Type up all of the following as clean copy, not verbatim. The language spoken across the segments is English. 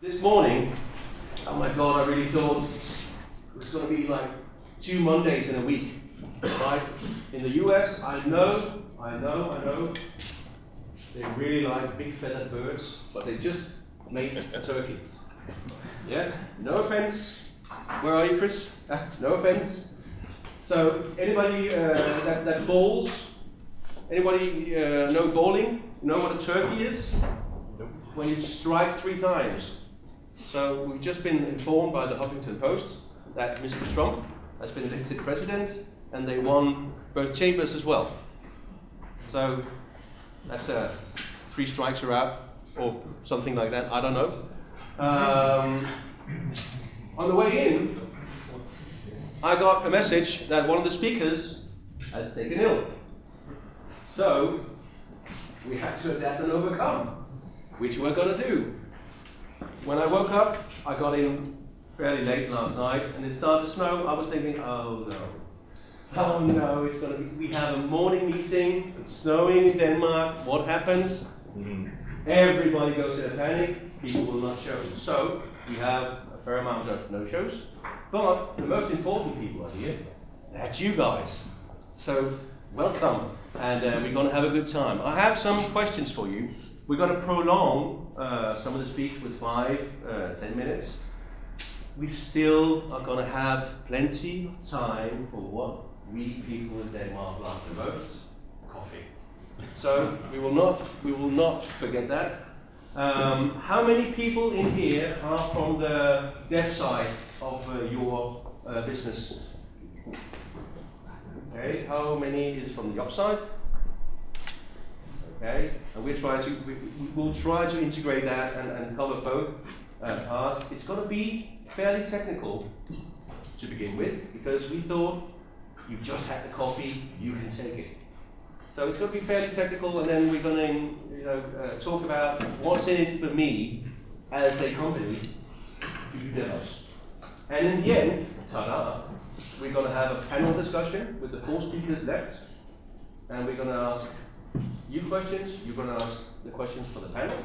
This morning, oh my God, I really thought it was going to be like 2 Mondays in a week, right? In the US, I know, they really like big feathered birds, but they just made a turkey. Yeah, no offense. Where are you, Chris? No offense. So, anybody that bowls? Anybody know bowling? You know what a turkey is? When you strike 3 times. So we've just been informed by the Huffington Post that Mr. Trump has been elected president, and they won both chambers as well. So that's 3 strikes are out, or something like that. I don't know. On the way in, I got a message that one of the speakers has taken ill. So we had to adapt and overcome, which we're going to do. When I woke up, I got in fairly late last night, and it started to snow. I was thinking, oh no, it's going to be, we have a morning meeting, it's snowing in Denmark, what happens? Everybody goes in a panic, people will not show. So, we have a fair amount of no-shows, but the most important people are here, that's you guys. So, welcome, and we're going to have a good time. I have some questions for you. We're going to prolong some of the speaks with 5-10 minutes. We still are going to have plenty of time for what we people in Denmark like the most: coffee. So we will not forget that. How many people in here are from the deaf side of your business? Okay, how many is from the upside? Okay, and we will try to integrate that and cover both parts. It's going to be fairly technical to begin with, because we thought you've just had the coffee, you can take it. So it's going to be fairly technical, and then we're going to talk about what's in it for me as a company to do Devops. And in the end, ta-da, we're going to have a panel discussion with the 4 speakers left, and we're going to ask you questions, you're going to ask the questions for the panel.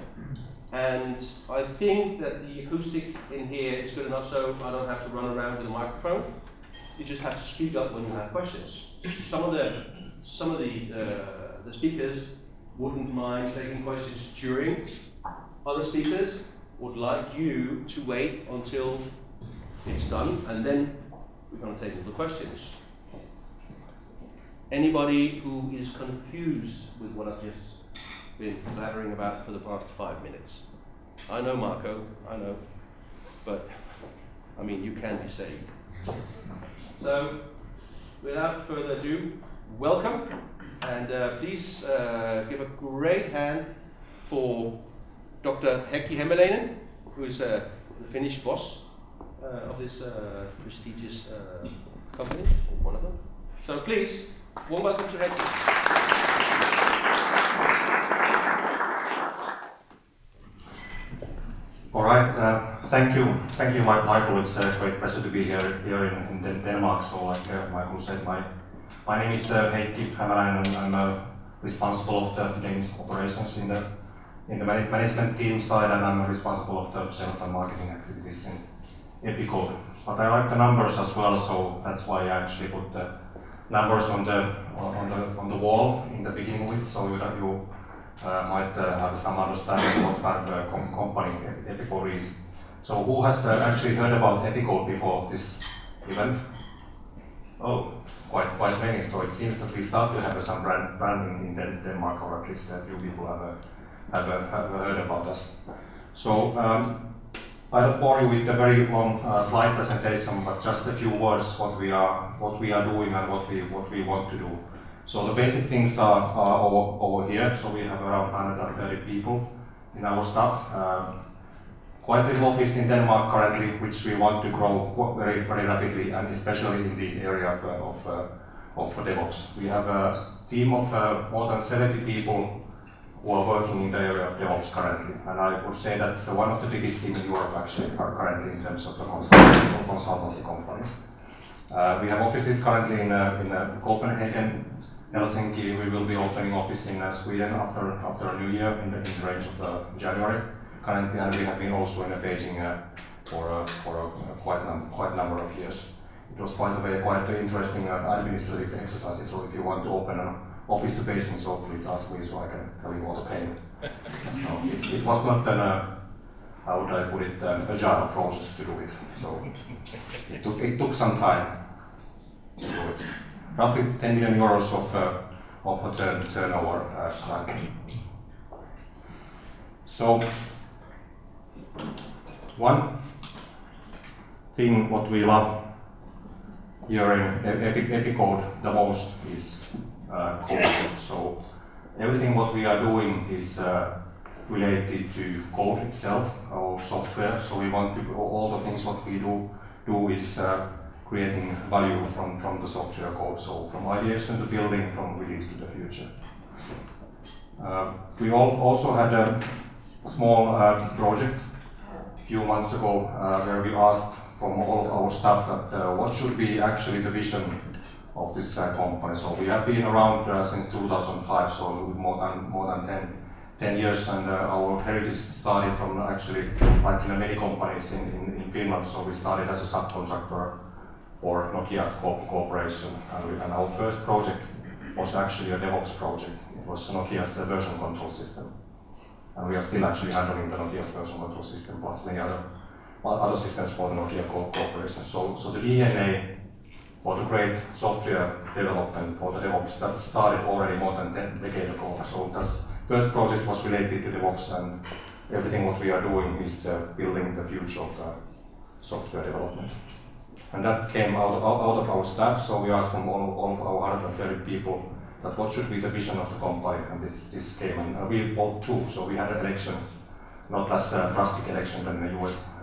And I think that the acoustic in here is good enough, so I don't have to run around with a microphone. You just have to speak up when you have questions. Some of the speakers wouldn't mind taking questions during. Other speakers would like you to wait until it's done, and then we're going to take all the questions. Anybody who is confused with what I've just been blabbering about for the past 5 minutes? I know, Marko, I know, but I mean, you can be saved. So, without further ado, welcome, and please give a great hand for Dr. Heikki Hemmelainen, who is the Finnish boss of this prestigious company, or one of them. So please, warm welcome to Heikki. All right, thank you, Michael. It's a great pleasure to be here in Denmark. So, like Michael said, my name is Heikki Hämäläinen, and I'm responsible of the Danish operations in the management team side, and I'm responsible of the sales and marketing activities in Eficode. But I like the numbers as well, so that's why I actually put the numbers on the wall in the beginning with, so that you might have some understanding what kind of company Eficode is. So who has actually heard about Eficode before this event? Oh, quite many. So it seems that we start to have some branding in Denmark, or at least a few people have heard about us. So I don't bore you with a very long slide presentation, but just a few words what we are doing and what we want to do. So the basic things are over here. So we have around 130 people in our staff. Quite a little office in Denmark currently, which we want to grow very rapidly, and especially in the area of Devops. We have a team of more than 70 people who are working in the area of Devops currently, and I would say that's one of the biggest teams in Europe actually currently in terms of the consultancy companies. We have offices currently in Copenhagen, Helsinki. We will be opening office in Sweden after a new year in the range of January. currently, and we have been also in Beijing for a quite number of years. It was quite an interesting administrative exercise. So if you want to open an office to Beijing, so please ask me so I can tell you all the pain. So it was not an how would I put it, an agile process to do it. So it took some time to do it. Roughly 10 million euros of a turnover currently. So one thing what we love here in Eficode the most is code. So everything what we are doing is related to code itself, our software. So we want to, all the things what we do is creating value from the software code. So from ideation to building, from release to the future. We also had a small project a few months ago where we asked from all of our staff that what should be actually the vision of this company. So we have been around since 2005, so more than 10 years, and our heritage started from actually like in many companies in Finland. So we started as a subcontractor for Nokia Corporation, and our first project was actually a Devops project. It was Nokia's version control system, and we are still actually handling the Nokia's version control system plus many other systems for the Nokia Corporation. So the DNA for the great software development for the Devops that started already more than 10 decades ago. So that's first project was related to DevOps, and everything what we are doing is building the future of software development. And that came out of our staff, so we asked from all of our 130 people that what should be the vision of the company, and this came, and we voted too, so we had an election, not as a drastic election than in the US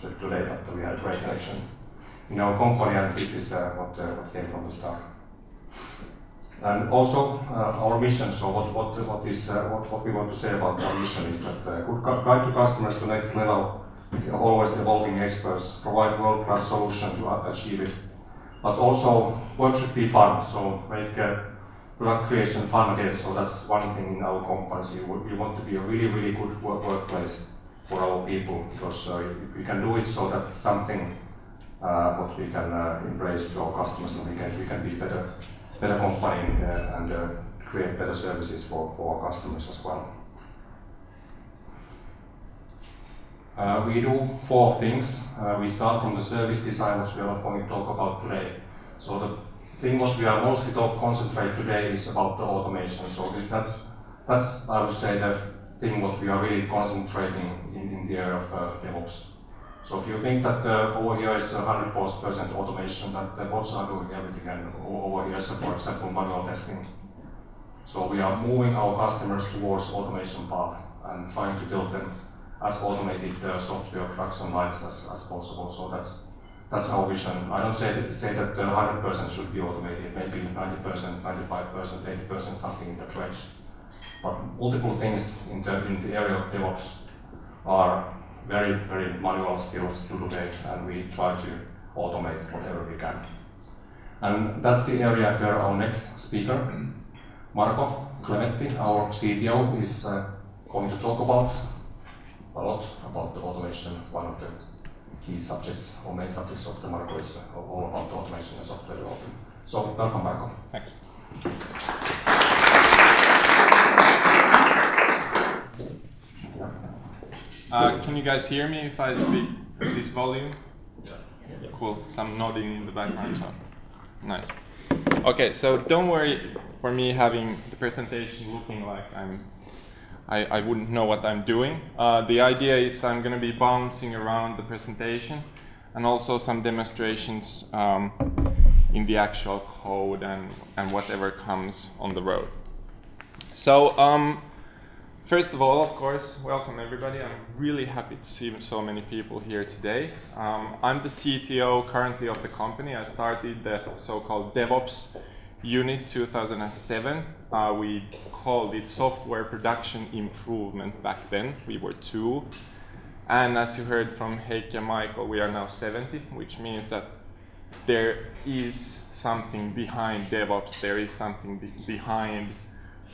today, but we had a great election in our company, and this is what came from the staff. And also our mission. So what we want to say about our mission is that guide to customers to next level, always evolving experts, provide world-class solution to achieve it. But also work should be fun. So make product creation fun again. So that's one thing in our company. So we want to be a really good workplace for our people, because we can do it so that's something what we can embrace to our customers, and we can be better company and create better services for our customers as well. We do 4 things. We start from the service design, which we are not going to talk about today. So the thing what we are mostly concentrate today is about the automation. So that's I would say the thing what we are really concentrating in the area of DevOps. So if you think that over here is 100% automation, that the bots are doing everything, and over here is, for example, manual testing. So we are moving our customers towards automation path and trying to build them as automated software production lines as possible. So that's our vision. I don't say that 100% should be automated, maybe 90%, 95%, 80%, something in that range. But multiple things in the area of DevOps are very manual still today, and we try to automate whatever we can. And that's the area where our next speaker, Marko Klemetti, our CTO, is going to talk about a lot about the automation. One of the key subjects or main subjects of the Marko is all about the automation and software development. So welcome, Marko. Thanks. Can you guys hear me if I speak at this volume? Yeah. Cool. Some nodding in the background, so nice. Okay, so don't worry for me having the presentation looking like I wouldn't know what I'm doing. The idea is I'm going to be bouncing around the presentation, and also some demonstrations in the actual code and whatever comes on the road. So first of all, of course, welcome everybody. I'm really happy to see so many people here today. I'm the CTO currently of the company. I started the so-called Devops unit 2007. We called it Software Production Improvement back then. We were 2. And as you heard from Heikki and Michael, we are now 70, which means that there is something behind DevOps. There is something behind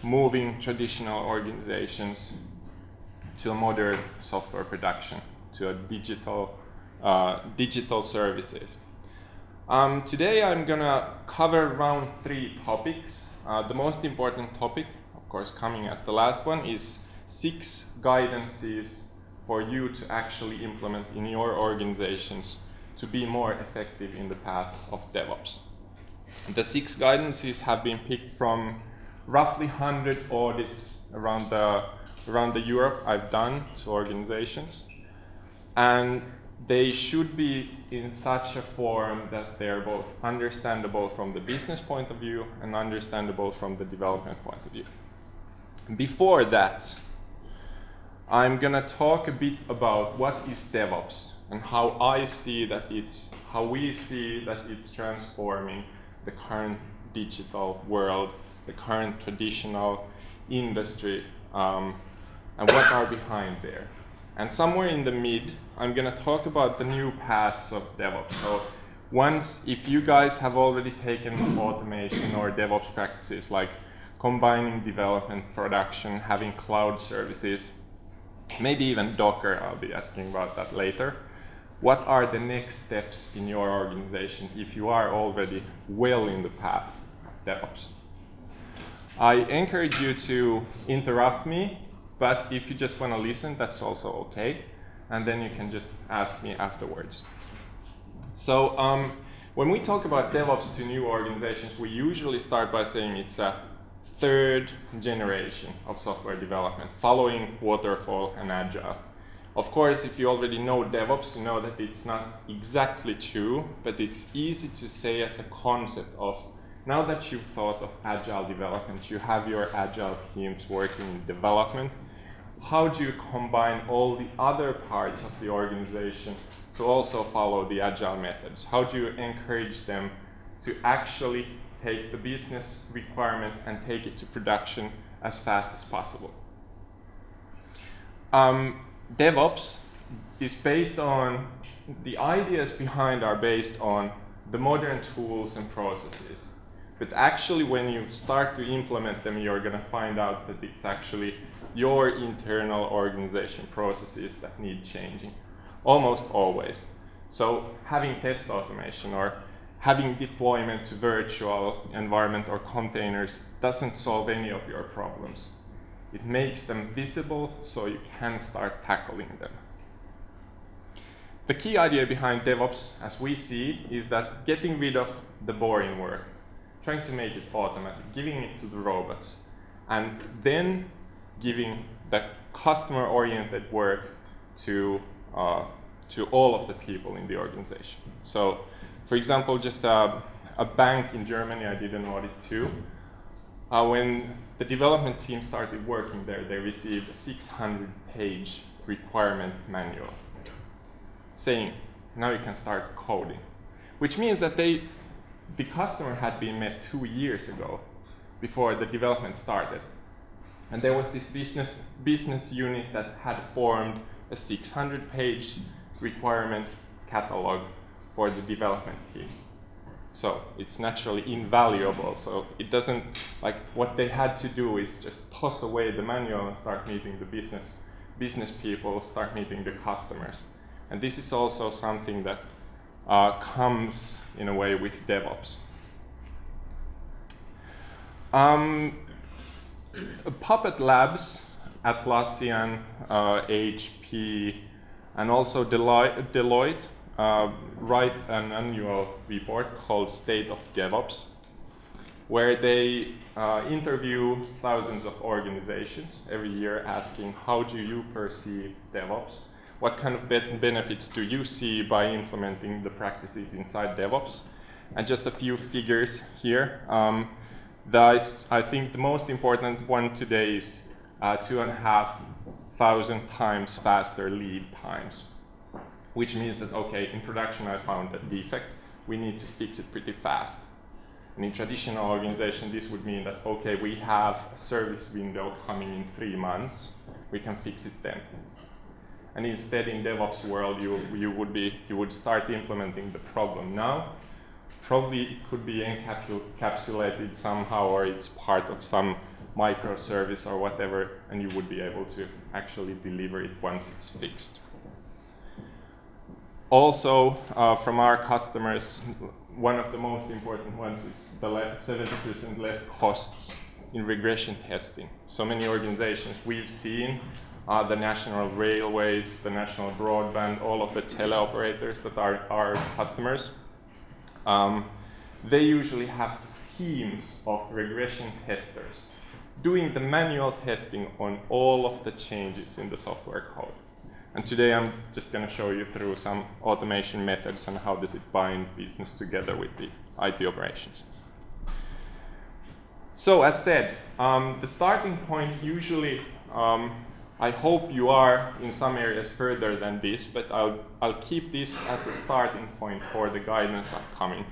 moving traditional organizations to a modern software production, to a digital services. Today I'm gonna cover around 3 topics. The most important topic, of course coming as the last one, is 6 guidances for you to actually implement in your organizations to be more effective in the path of DevOps. The 6 guidances have been picked from roughly 100 audits around the Europe I've done to organizations, and they should be in such a form that they're both understandable from the business point of view and understandable from the development point of view. Before that, I'm gonna talk a bit about what is DevOps and how we see that it's transforming the current digital world, the current traditional industry, and what are behind there. And somewhere in the mid, I'm gonna talk about the new paths of DevOps. So if you guys have already taken automation or DevOps practices like combining development, production, having cloud services, maybe even Docker, I'll be asking about that later. What are the next steps in your organization if you are already well in the path of DevOps? I encourage you to interrupt me, but if you just want to listen, that's also okay. And then you can just ask me afterwards. So when we talk about DevOps to new organizations, we usually start by saying it's a 3rd generation of software development, following waterfall and agile. Of course, if you already know DevOps, you know that it's not exactly true, but it's easy to say as a concept of, now that you've thought of agile development, you have your agile teams working in development, how do you combine all the other parts of the organization to also follow the agile methods? How do you encourage them to actually take the business requirement and take it to production as fast as possible? DevOps is based on, the ideas behind are based on the modern tools and processes. But actually when you start to implement them, you're gonna find out that it's actually your internal organization processes that need changing, almost always. So having test automation or having deployment to virtual environment or containers doesn't solve any of your problems. It makes them visible so you can start tackling them. The key idea behind DevOps, as we see, is that getting rid of the boring work, trying to make it automatic, giving it to the robots, and then giving the customer-oriented work to all of the people in the organization. So, for example, just a bank in Germany I did an audit to. When the development team started working there, they received a 600-page requirement manual saying, now you can start coding. Which means that the customer had been met 2 years ago before the development started. And there was this business unit that had formed a 600-page requirement catalog for the development team. So it's naturally invaluable. So it doesn't, like, what they had to do is just toss away the manual and start meeting the business people, start meeting the customers. And this is also something that comes in a way with DevOps. Puppet Labs, Atlassian, HP, and also Deloitte write an annual report called State of DevOps, where they interview thousands of organizations every year asking, how do you perceive DevOps? What kind of benefits do you see by implementing the practices inside DevOps? And just a few figures here. I think the most important one today is 2,500 times faster lead times, which means that, okay, in production I found a defect, we need to fix it pretty fast. And in traditional organization, this would mean that, okay, we have a service window coming in 3 months, we can fix it then. And instead, in DevOps world, you would start implementing the problem now. Probably it could be encapsulated somehow, or it's part of some microservice or whatever, and you would be able to actually deliver it once it's fixed. Also, from our customers, one of the most important ones is the 70% less costs in regression testing. So many organizations we've seen, the national railways, the national broadband, all of the teleoperators that are our customers, they usually have teams of regression testers doing the manual testing on all of the changes in the software code. And today I'm just going to show you through some automation methods and how does it bind business together with the IT operations. So as said, the starting point usually, I hope you are in some areas further than this, but I'll keep this as a starting point for the guidance upcoming.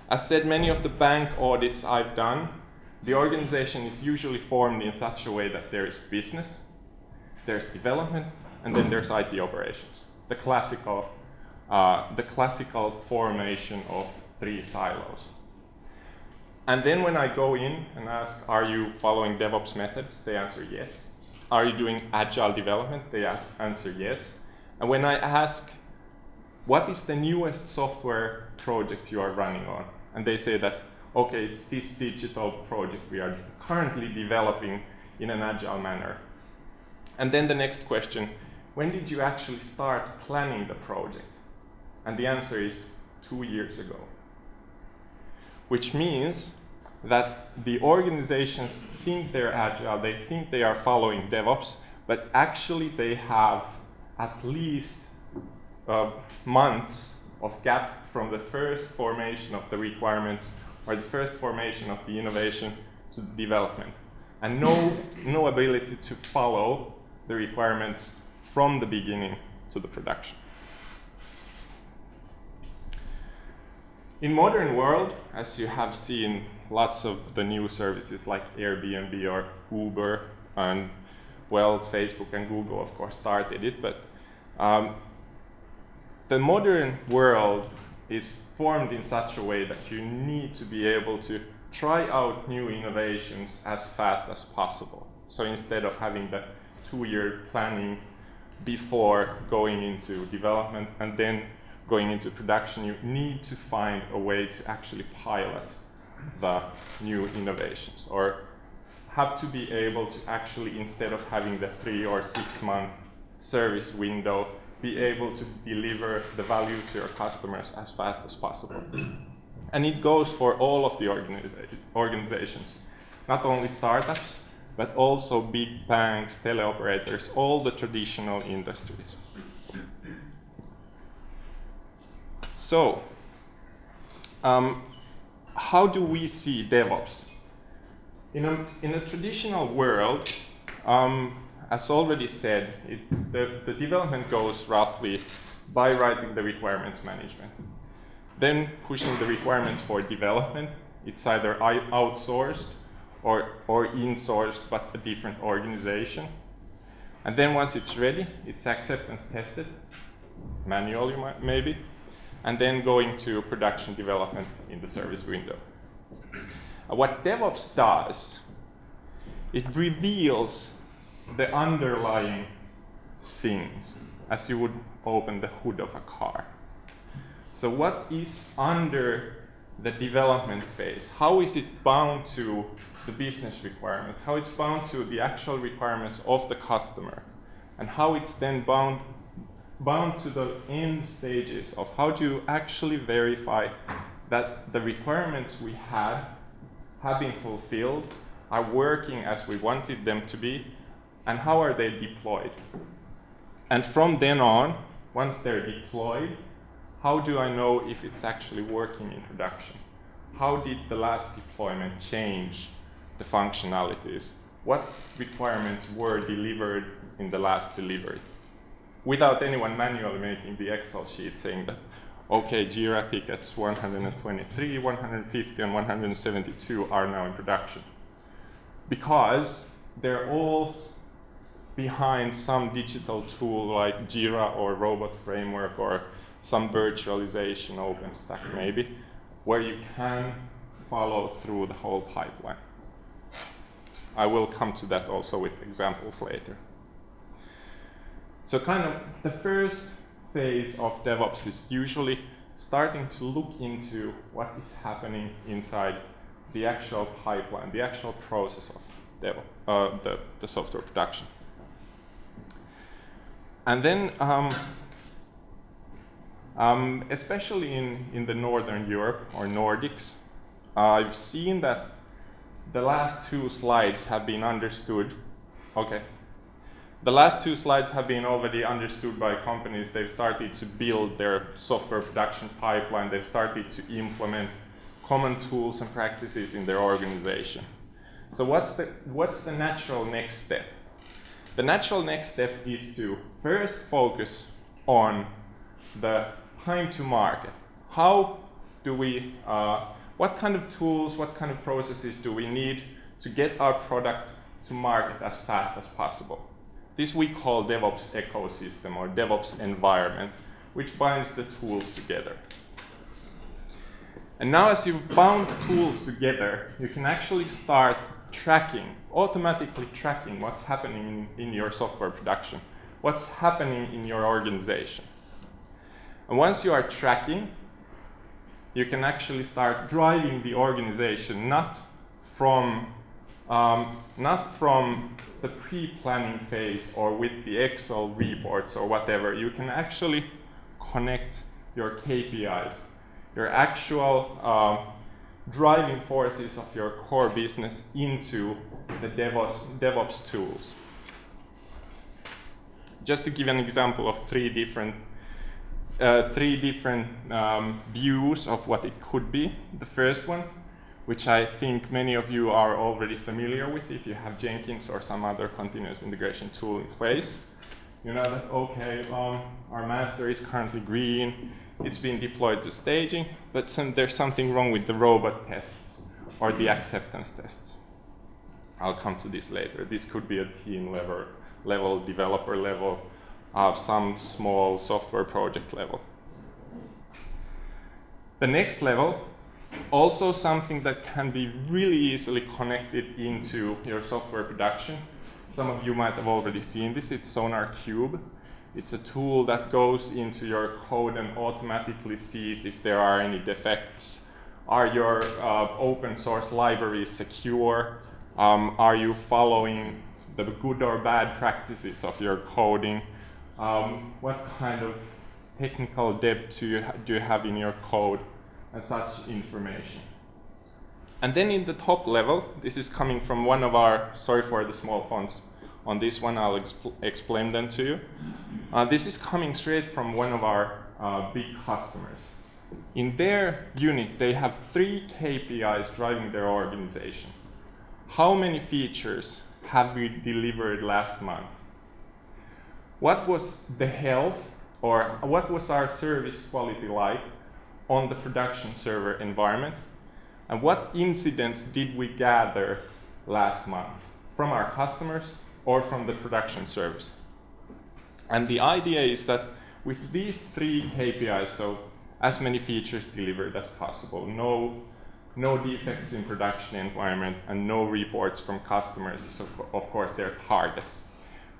As said, many of the bank audits I've done, the organization is usually formed in such a way that there is business, there's development, and then there's IT operations. The classical formation of 3 silos. And then when I go in and ask, are you following DevOps methods? They answer yes. Are you doing agile development? They answer yes. And when I ask, what is the newest software project you are running on? And they say that, okay, it's this digital project we are currently developing in an agile manner. And then the next question, when did you actually start planning the project? And the answer is 2 years ago. Which means that the organizations think they're agile, they think they are following DevOps, but actually they have at least months of gap from the first formation of the requirements or the first formation of the innovation to the development, and no ability to follow the requirements from the beginning to the production. In modern world, as you have seen lots of the new services like Airbnb or Uber, and well, Facebook and Google of course started it, but the modern world is formed in such a way that you need to be able to try out new innovations as fast as possible. So instead of having the 2-year planning before going into development and then going into production, you need to find a way to actually pilot the new innovations, or have to be able to actually, instead of having the 3 or 6 month service window, be able to deliver the value to your customers as fast as possible. And it goes for all of the organizations, not only startups, but also big banks, teleoperators, all the traditional industries. So, how do we see DevOps? In a traditional world, as already said, the development goes roughly by writing the requirements management. Then pushing the requirements for development, it's either outsourced or insourced, but a different organization. And then once it's ready, it's acceptance tested, manually maybe, and then going to production development in the service window. What DevOps does, it reveals the underlying things as you would open the hood of a car. So what is under the development phase? How is it bound to the business requirements? How it's bound to the actual requirements of the customer? And how it's then bound to the end stages of how do you actually verify that the requirements we had have been fulfilled, are working as we wanted them to be, and how are they deployed? And from then on, once they're deployed, how do I know if it's actually working in production? How did the last deployment change the functionalities? What requirements were delivered in the last delivery? Without anyone manually making the Excel sheet saying that, okay, Jira tickets 123, 150, and 172 are now in production. Because they're all behind some digital tool like Jira or Robot Framework or some virtualization OpenStack maybe, where you can follow through the whole pipeline. I will come to that also with examples later. So kind of the first phase of DevOps is usually starting to look into what is happening inside the actual pipeline, the actual process of the software production. And then, especially in the Northern Europe or Nordics, I've seen that the last two slides have been understood. Okay. The last two slides have been already understood by companies. They've started to build their software production pipeline. They've started to implement common tools and practices in their organization. So what's the natural next step? The natural next step is to first focus on the time to market. How do we, what kind of tools, what kind of processes do we need to get our product to market as fast as possible? This we call DevOps ecosystem or DevOps environment, which binds the tools together. And now as you've bound the tools together, you can actually start tracking, automatically tracking what's happening in your software production, what's happening in your organization. And once you are tracking, you can actually start driving the organization not from the pre-planning phase or with the Excel reports or whatever. You can actually connect your KPIs, your actual driving forces of your core business into the DevOps tools. Just to give an example of three different views of what it could be. The first one, which I think many of you are already familiar with if you have Jenkins or some other continuous integration tool in place. You know that, okay, our master is currently green, it's been deployed to staging, but there's something wrong with the robot tests or the acceptance tests. I'll come to this later. This could be a team level, developer level, some small software project level. The next level, also something that can be really easily connected into your software production. Some of you might have already seen this. It's Sonar Cube. It's a tool that goes into your code and automatically sees if there are any defects. Are your open source libraries secure? Are you following the good or bad practices of your coding? What kind of technical depth do you have in your code? And such information. And then in the top level, this is coming from one of our, sorry for the small fonts on this one, I'll explain them to you. This is coming straight from one of our big customers. In their unit, they have 3 KPIs driving their organization. How many features have we delivered last month? What was the health, or what was our service quality like on the production server environment, and what incidents did we gather last month from our customers or from the production service. And the idea is that with these 3 KPIs, so as many features delivered as possible, no defects in production environment, and no reports from customers, so of course their target.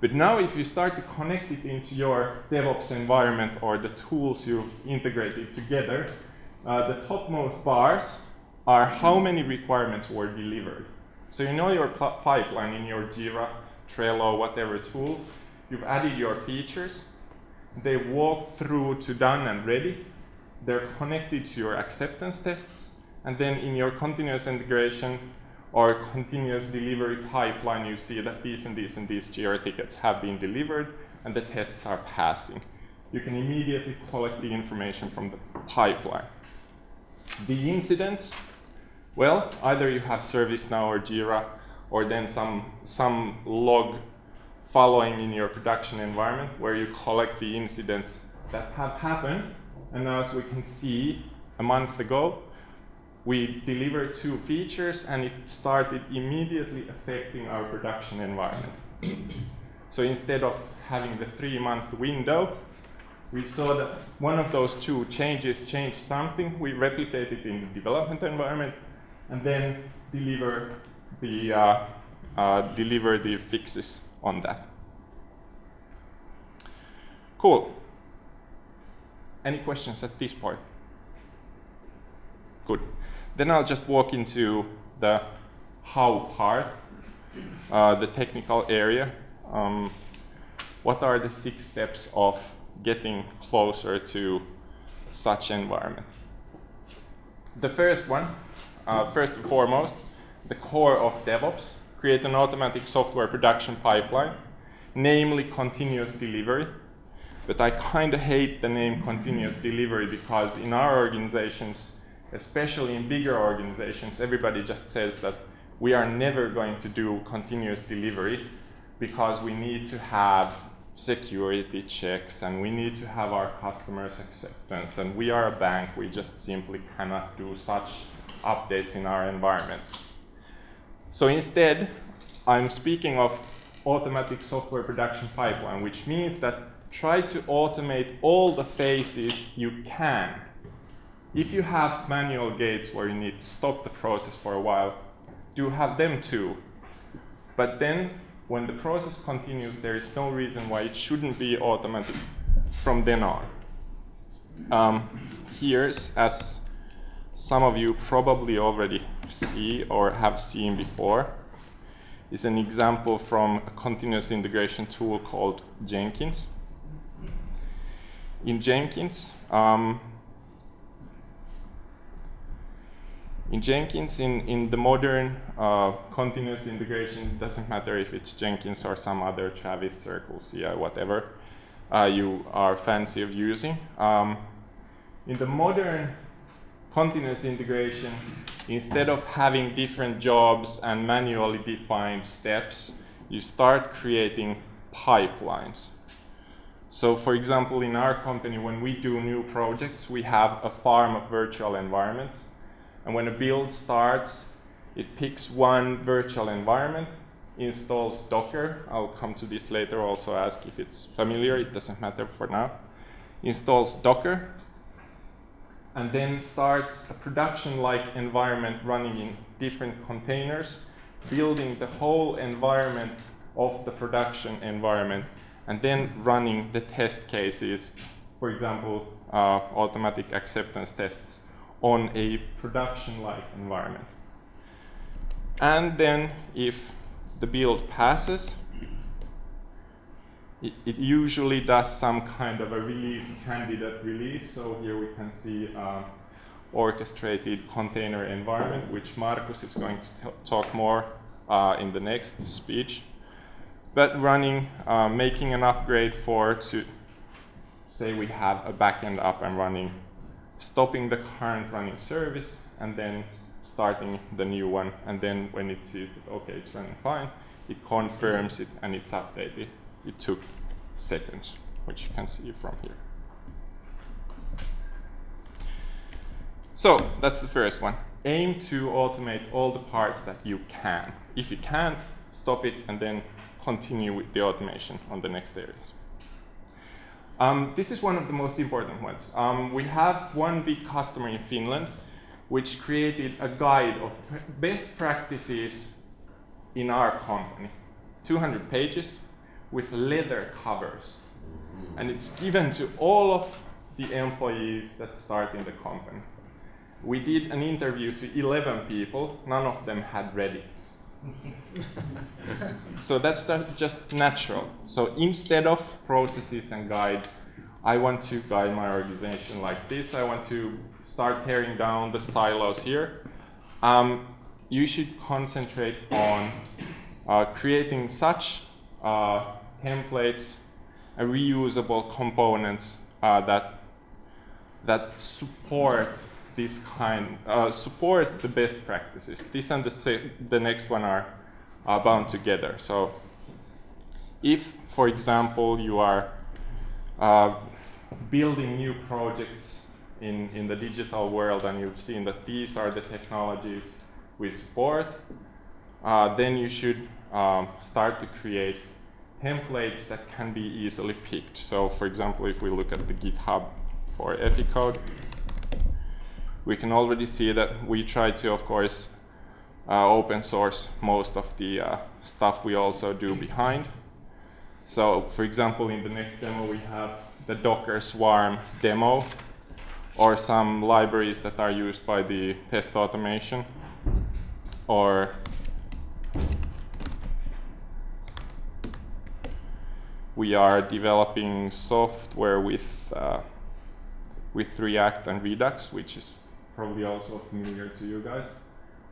But now if you start to connect it into your DevOps environment or the tools you've integrated together, the topmost bars are how many requirements were delivered. So you know your pipeline in your Jira, Trello, whatever tool, you've added your features, they walk through to done and ready, they're connected to your acceptance tests, and then in your continuous integration or continuous delivery pipeline, you see that these and these and these Jira tickets have been delivered and the tests are passing. You can immediately collect the information from the pipeline. The incidents, well, either you have ServiceNow or Jira, or then some log following in your production environment where you collect the incidents that have happened. And now as we can see, a month ago, we delivered 2 features and it started immediately affecting our production environment. So instead of having the 3-month window, we saw that one of those 2 changes changed something. We replicate it in the development environment and then deliver the deliver the fixes on that. Cool. Any questions at this point? Good. Then I'll just walk into the how part, the technical area. What are the 6 steps of getting closer to such environment? The first one, first and foremost, the core of Devops, create an automatic software production pipeline, namely continuous delivery. But I kind of hate the name continuous delivery because in our organizations, especially in bigger organizations, everybody just says that we are never going to do continuous delivery because we need to have security checks and we need to have our customers' acceptance, and we are a bank, we just simply cannot do such updates in our environments. So instead, I'm speaking of automatic software production pipeline, which means that try to automate all the phases you can. If you have manual gates where you need to stop the process for a while, do have them too. But then, when the process continues, there is no reason why it shouldn't be automatic from then on. Here's, as some of you probably already see or have seen before, is an example from a continuous integration tool called Jenkins. In Jenkins, in the modern continuous integration, it doesn't matter if it's Jenkins or some other Travis, Circle, CI, whatever you are fancy of using. In the modern continuous integration, instead of having different jobs and manually defined steps, you start creating pipelines. So for example, in our company, when we do new projects, we have a farm of virtual environments. And when a build starts, it picks one virtual environment, installs Docker. I'll come to this later, also ask if it's familiar, it doesn't matter for now. Installs Docker, and then starts a production-like environment running in different containers, building the whole environment of the production environment, and then running the test cases, for example, automatic acceptance tests on a production-like environment. And then if the build passes, it usually does some kind of a release, candidate release. So here we can see orchestrated container environment, which Markus is going to talk more in the next speech. But running, making an upgrade to say we have a backend up and running, stopping the current running service, and then starting the new one. And then when it sees that, okay, it's running fine, it confirms it and it's updated. It took seconds, which you can see from here. So that's the first one. Aim to automate all the parts that you can. If you can't, stop it and then continue with the automation on the next areas. This is one of the most important ones. We have one big customer in Finland which created a guide of best practices in our company. 200 pages with leather covers. And it's given to all of the employees that start in the company. We did an interview to 11 people, none of them had read it. So that's just natural. So instead of processes and guides, I want to guide my organization like this. I want to start tearing down the silos here. You should concentrate on creating such templates and reusable components that support this kind, support the best practices. This and the next one are bound together. So if, for example, you are building new projects in the digital world and you've seen that these are the technologies we support, then you should start to create templates that can be easily picked. So for example, if we look at the GitHub for Eficode, we can already see that we try to, of course, open source most of the stuff we also do behind. So, for example, in the next demo we have the Docker Swarm demo, or some libraries that are used by the test automation, or we are developing software with React and Redux, which is probably also familiar to you guys.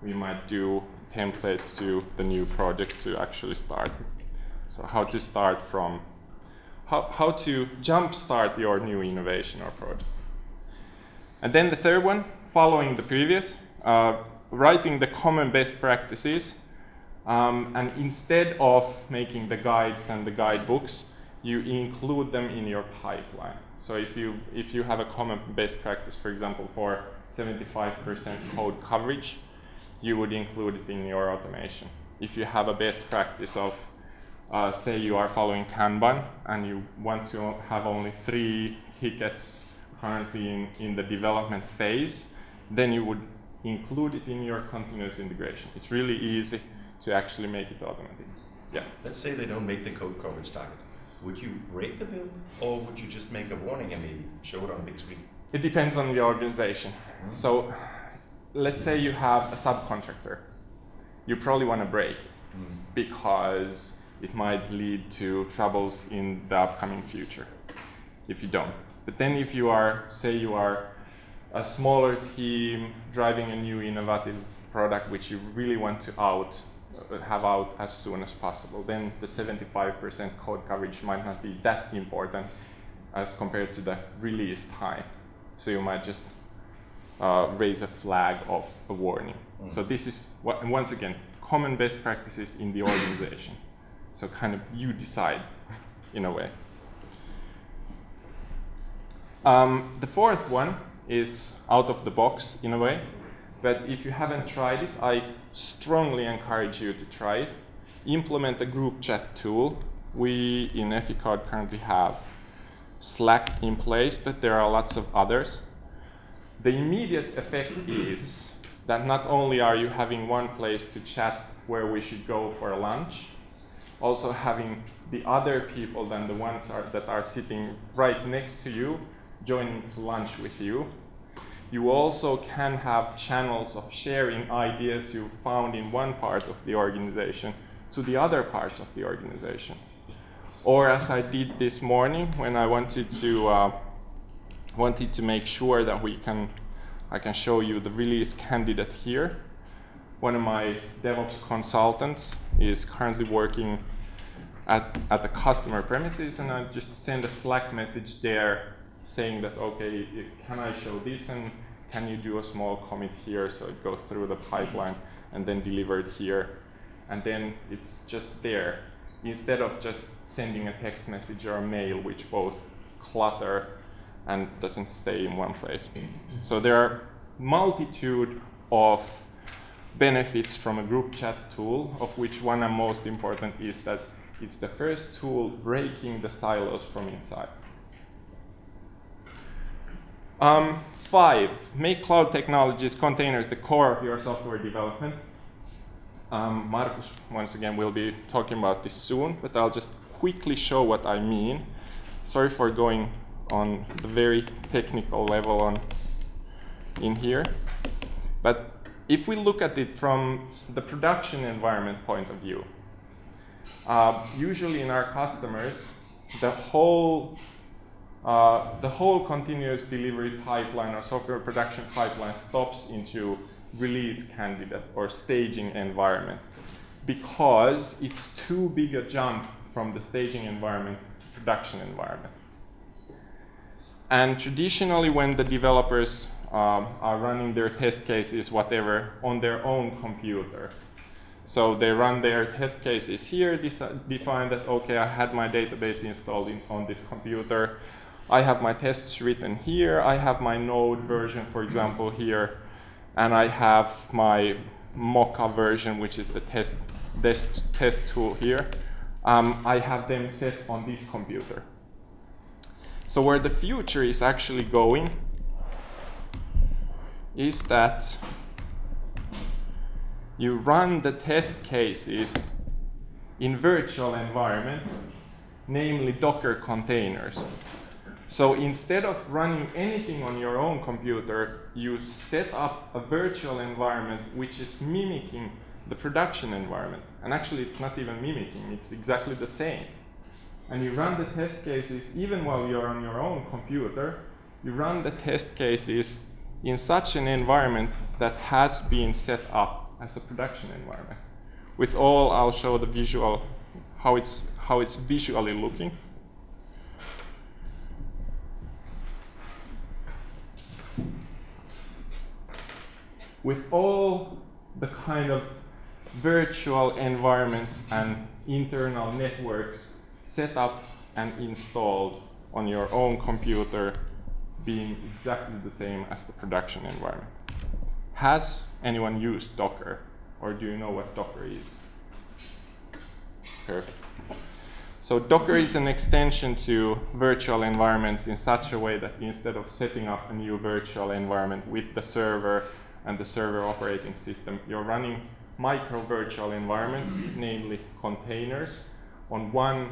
We might do templates to the new project to actually start. So how to start from, how to jumpstart your new innovation or project. And then the third one, following the previous, writing the common best practices, and instead of making the guides and the guidebooks, you include them in your pipeline. So if you have a common best practice, for example, for 75% code coverage, you would include it in your automation. If you have a best practice of, say you are following Kanban and you want to have only 3 tickets currently in the development phase, then you would include it in your continuous integration. It's really easy to actually make it automatic. Yeah. Let's say they don't make the code coverage target. Would you break the build, or would you just make a warning and maybe show it on a big screen? It depends on the organization. So let's say you have a subcontractor. You probably want to break it because it might lead to troubles in the upcoming future if you don't. But then if you are, say you are a smaller team driving a new innovative product which you really want to have out as soon as possible, then the 75% code coverage might not be that important as compared to the release time. So you might just raise a flag of a warning. So this is, once again, common best practices in the organization. So kind of you decide, in a way. The fourth one is out of the box, in a way. But if you haven't tried it, I strongly encourage you to try it. Implement a group chat tool. We in Eficode currently have Slack in place, but there are lots of others. The immediate effect is that not only are you having one place to chat where we should go for a lunch, also having the other people than the ones that are sitting right next to you joining to lunch with you. You also can have channels of sharing ideas you found in one part of the organization to the other parts of the organization. Or as I did this morning when I wanted to make sure that I can show you the release candidate here. One of my Devops consultants is currently working at the customer premises, and I just send a Slack message there saying that, okay, can I show this, and can you do a small commit here so it goes through the pipeline and then delivered here, and then it's just there instead of just sending a text message or a mail, which both clutter and doesn't stay in one place. So there are multitude of benefits from a group chat tool, of which one and most important is that it's the first tool breaking the silos from inside. 5, make cloud technologies, containers, the core of your software development. Markus, once again, will be talking about this soon, but I'll just quickly show what I mean. Sorry for going on the very technical level in here. But if we look at it from the production environment point of view, usually in our customers, the whole continuous delivery pipeline or software production pipeline stops into release candidate or staging environment because it's too big a jump from the staging environment to production environment. And traditionally, when the developers are running their test cases, whatever, on their own computer, so they run their test cases here, define that, okay, I had my database installed on this computer, I have my tests written here, I have my Node version, for example, here, and I have my Mocha version, which is the test tool here. I have them set on this computer. So where the future is actually going is that you run the test cases in virtual environment, namely Docker containers. So instead of running anything on your own computer, you set up a virtual environment which is mimicking the production environment. And actually it's not even mimicking, it's exactly the same. And you run the test cases even while you're on your own computer. You run the test cases in such an environment that has been set up as a production environment. With all, I'll show the visual, how it's visually looking. With all the kind of virtual environments and internal networks set up and installed on your own computer being exactly the same as the production environment. Has anyone used Docker, or do you know what Docker is? Perfect. So Docker is an extension to virtual environments in such a way that instead of setting up a new virtual environment with the server and the server operating system, you're running micro virtual environments, namely containers, on one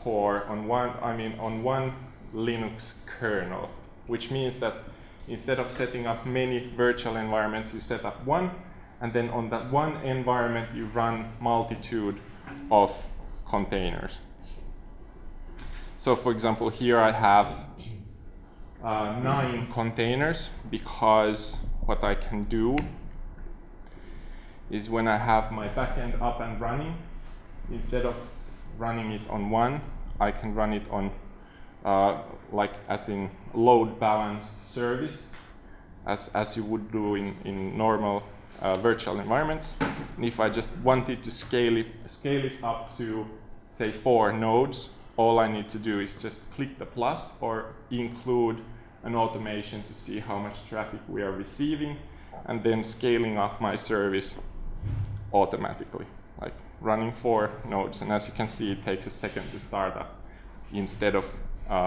core, on one Linux kernel, which means that instead of setting up many virtual environments, you set up one, and then on that one environment you run multitude of containers. So for example, here I have 9 containers, because what I can do is when I have my backend up and running, instead of running it on one, I can run it on like as in load balanced service, as you would do in normal virtual environments. And if I just wanted to scale it up to say 4 nodes, all I need to do is just click the plus or include an automation to see how much traffic we are receiving, and then scaling up my service automatically, like running 4 nodes. And as you can see, it takes a second to start up instead of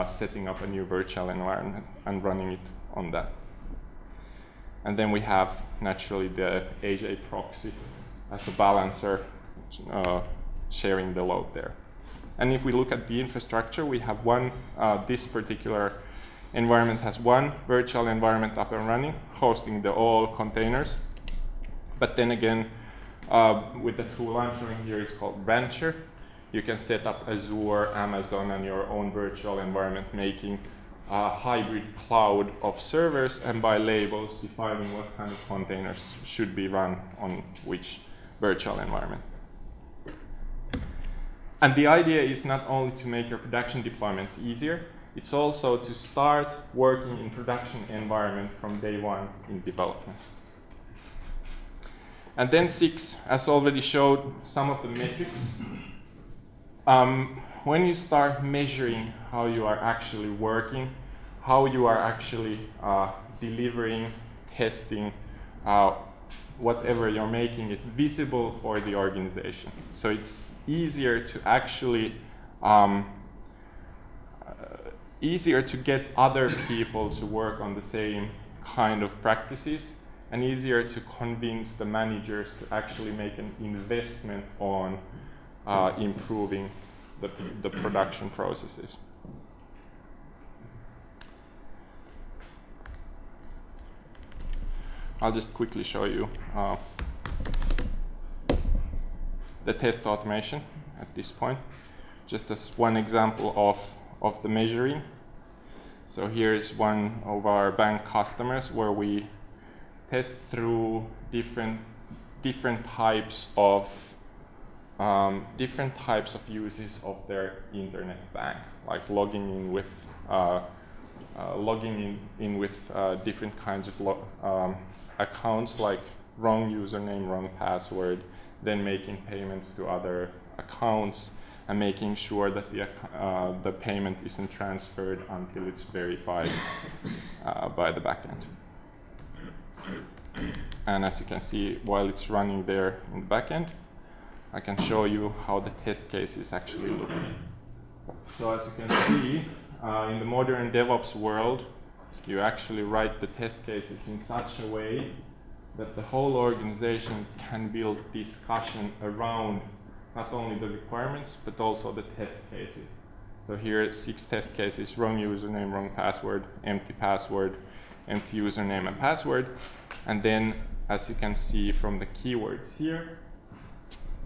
setting up a new virtual environment and running it on that. And then we have naturally the AJ proxy as a balancer, sharing the load there. And if we look at the infrastructure, we have this particular environment has one virtual environment up and running, hosting the all containers. But then again, with the tool I'm showing here, it's called Rancher. You can set up Azure, Amazon, and your own virtual environment, making a hybrid cloud of servers, and by labels defining what kind of containers should be run on which virtual environment. And the idea is not only to make your production deployments easier, it's also to start working in production environment from day one in development. And then 6, as already showed, some of the metrics. When you start measuring how you are actually working, how you are actually delivering, testing, whatever you're making it visible for the organization. So it's easier to actually easier to get other people to work on the same kind of practices, and easier to convince the managers to actually make an investment on improving the production processes. I'll just quickly show you the test automation at this point, just as one example of the measuring. So here is one of our bank customers where we test through different types of uses of their internet bank, like logging in with different kinds of accounts, like wrong username, wrong password, then making payments to other accounts, and making sure that the payment isn't transferred until it's verified by the backend. And as you can see, while it's running there in the backend, I can show you how the test cases actually look. So as you can see, in the modern DevOps world, you actually write the test cases in such a way that the whole organization can build discussion around not only the requirements, but also the test cases. So here, 6 test cases: wrong username, wrong password, empty username and password. And then, as you can see from the keywords here,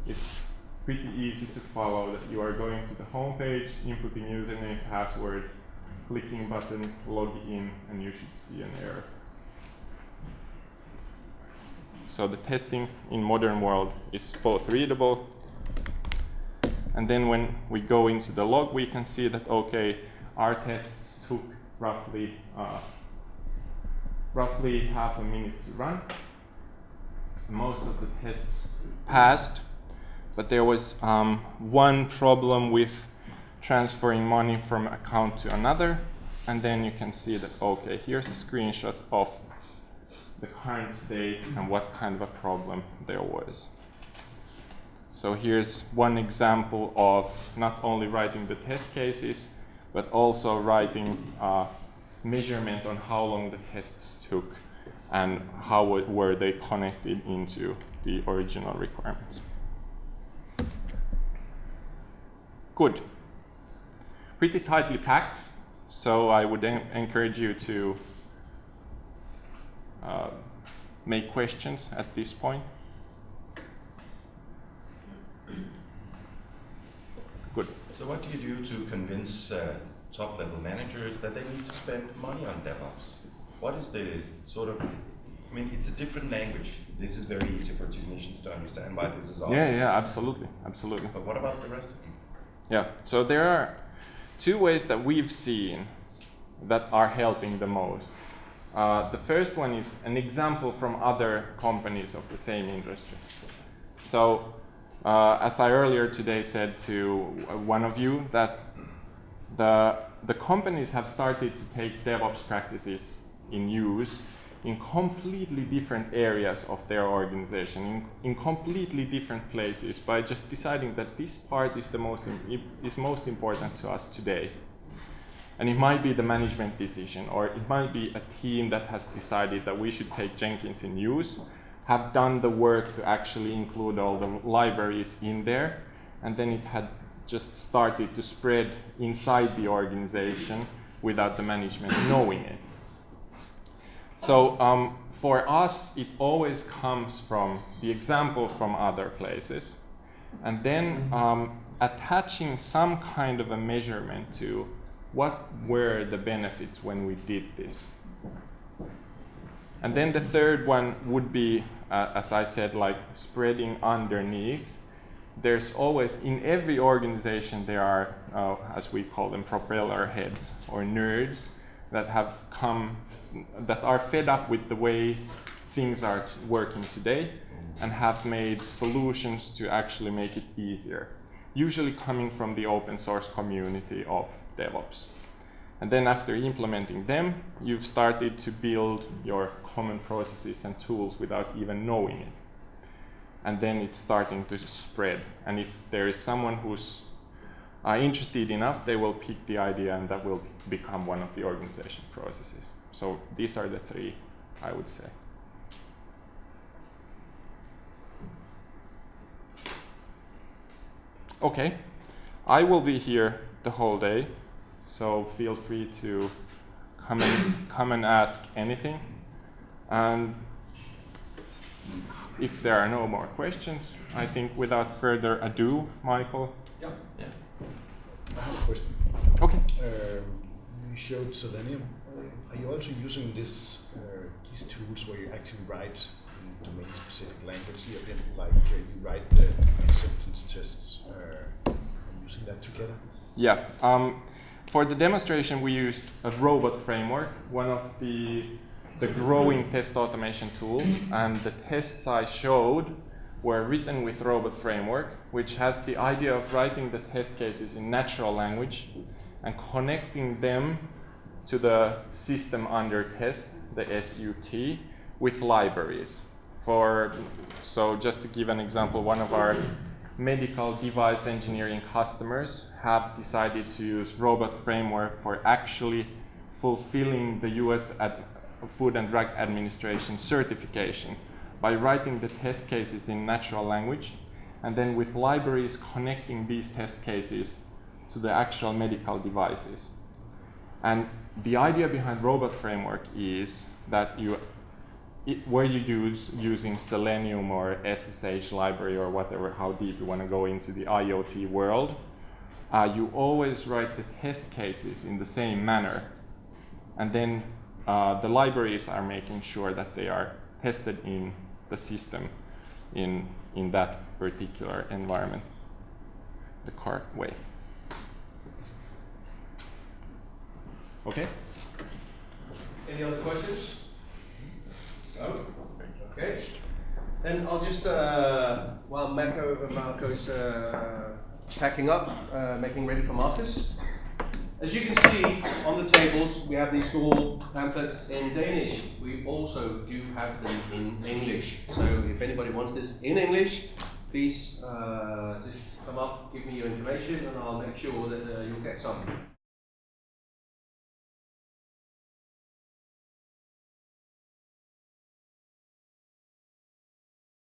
it's pretty easy to follow that you are going to the home page, inputting username, password, clicking button, log in, and you should see an error. So the testing in modern world is both readable, and then when we go into the log, we can see that, okay, our tests took roughly half a minute to run. Most of the tests passed, but there was one problem with transferring money from account to another, and then you can see that, okay, here's a screenshot of the current state and what kind of a problem there was. So here's one example of not only writing the test cases, but also writing measurement on how long the tests took and how were they connected into the original requirements. Good. Pretty tightly packed, so I would encourage you to make questions at this point. Good. So what do you do to convince top-level managers that they need to spend money on DevOps? What is the sort of, I mean, it's a different language. This is very easy for technicians to understand why this is awesome. Yeah, absolutely. But what about the rest of them? Yeah, so there are 2 ways that we've seen that are helping the most. The first one is an example from other companies of the same industry. So, as I earlier today said to one of you, that the companies have started to take DevOps practices in use in completely different areas of their organization, in completely different places, by just deciding that this part is most important to us today. And it might be the management decision, or it might be a team that has decided that we should take Jenkins in use, have done the work to actually include all the libraries in there, and then it had just started to spread inside the organization without the management knowing it. So for us, it always comes from the example from other places, and then attaching some kind of a measurement to what were the benefits when we did this. And then the third one would be, as I said, like spreading underneath. There's always, in every organization, there are, as we call them, propeller heads or nerds that have come, that are fed up with the way things are working today and have made solutions to actually make it easier, usually coming from the open source community of DevOps. And then after implementing them, you've started to build your common processes and tools without even knowing it. And then it's starting to spread. And if there is someone who's interested enough, they will pick the idea and that will become one of the organization processes. So these are the 3, I would say. Okay, I will be here the whole day, so feel free to come and ask anything. And if there are no more questions, I think without further ado, Michael. Yeah. I have a question. Okay. You showed Selenium. Are you also using these tools where you actually write in domain-specific language here, like you write the acceptance tests? Are you using that together? Yeah. For the demonstration, we used a robot framework, one of the growing test automation tools, and the tests I showed were written with robot framework, which has the idea of writing the test cases in natural language and connecting them to the system under test, the SUT, with libraries. So just to give an example, one of our medical device engineering customers have decided to use robot framework for actually fulfilling the US Food and Drug Administration certification by writing the test cases in natural language, and then with libraries connecting these test cases to the actual medical devices. And the idea behind Robot Framework is that where you using Selenium or SSH library or whatever, how deep you want to go into the IoT world, you always write the test cases in the same manner. And then the libraries are making sure that they are tested in the system in that particular environment the correct way. Okay? Any other questions? No? Okay. Then I'll just, while Marko's packing up, making ready for Marcus. As you can see on the tables, we have these small pamphlets in Danish. We also do have them in English. So if anybody wants this in English, please just come up, give me your information, and I'll make sure that you'll get some.